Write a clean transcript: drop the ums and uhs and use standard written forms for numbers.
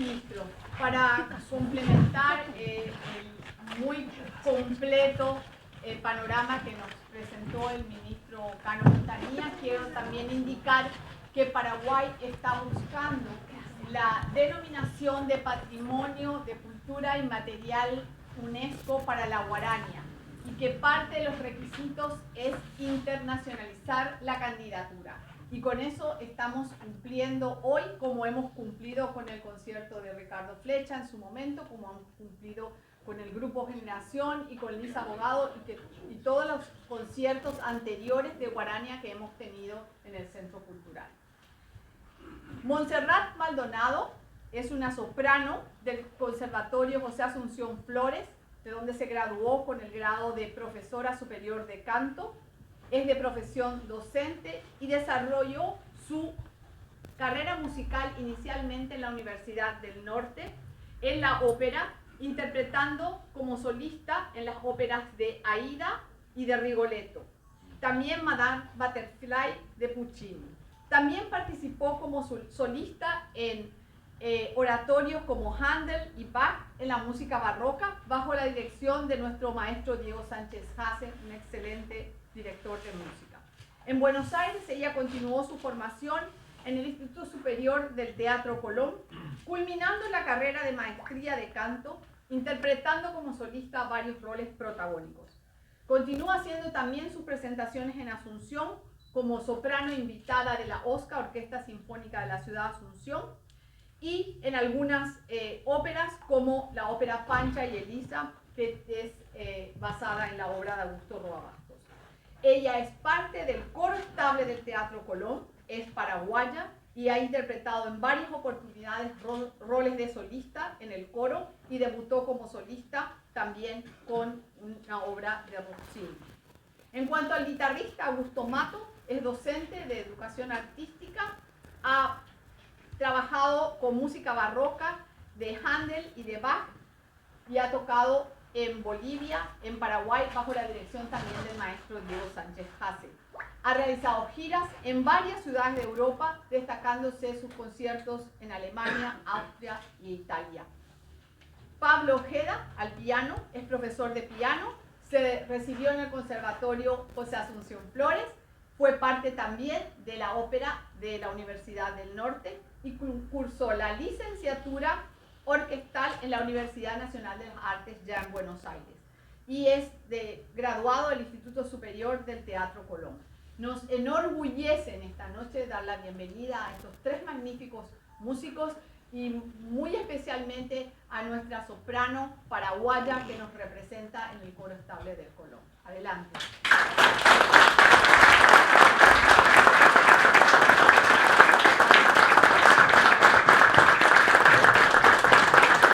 ministro, para complementar el muy completo panorama que nos presentó el ministro Cano Quintanilla, quiero también indicar que Paraguay está buscando la denominación de Patrimonio de Cultura Inmaterial UNESCO para la Guaraña y que parte de los requisitos es internacionalizar la candidatura. Y con eso estamos cumpliendo hoy, como hemos cumplido con el concierto de Ricardo Flecha en su momento, como hemos cumplido con el Grupo Generación y con Lisa Abogado y todos los conciertos anteriores de Guaraña que hemos tenido en el Centro Cultural. Montserrat Maldonado es una soprano del Conservatorio José Asunción Flores, de donde se graduó con el grado de profesora superior de canto. Es de profesión docente y desarrolló su carrera musical inicialmente en la Universidad del Norte, en la ópera, interpretando como solista en las óperas de Aida y de Rigoletto. También Madame Butterfly de Puccini. También participó como solista en oratorios como Handel y Bach en la música barroca, bajo la dirección de nuestro maestro Diego Sánchez Hasse, un excelente director de música. En Buenos Aires ella continuó su formación en el Instituto Superior del Teatro Colón, culminando la carrera de maestría de canto, interpretando como solista varios roles protagónicos. Continúa haciendo también sus presentaciones en Asunción como soprano invitada de la OSCA, Orquesta Sinfónica de la Ciudad de Asunción, y en algunas óperas como la ópera Pancha y Elisa, que es basada en la obra de Augusto Roa Bastos. Ella es parte del coro estable del Teatro Colón, es paraguaya y ha interpretado en varias oportunidades roles de solista en el coro y debutó como solista también con una obra de Rossini. En cuanto al guitarrista, Augusto Mato es docente de educación artística, ha trabajado con música barroca de Handel y de Bach y ha tocado en Bolivia, en Paraguay, bajo la dirección también del maestro Diego Sánchez Hasse. Ha realizado giras en varias ciudades de Europa, destacándose sus conciertos en Alemania, Austria y Italia. Pablo Ojeda, al piano, es profesor de piano, se recibió en el Conservatorio José Asunción Flores, fue parte también de la ópera de la Universidad del Norte y cursó la licenciatura orquestal en la Universidad Nacional de las Artes ya en Buenos Aires y es graduado del Instituto Superior del Teatro Colón. Nos enorgullece en esta noche dar la bienvenida a estos tres magníficos músicos y muy especialmente a nuestra soprano paraguaya que nos representa en el coro estable del Colón. Adelante.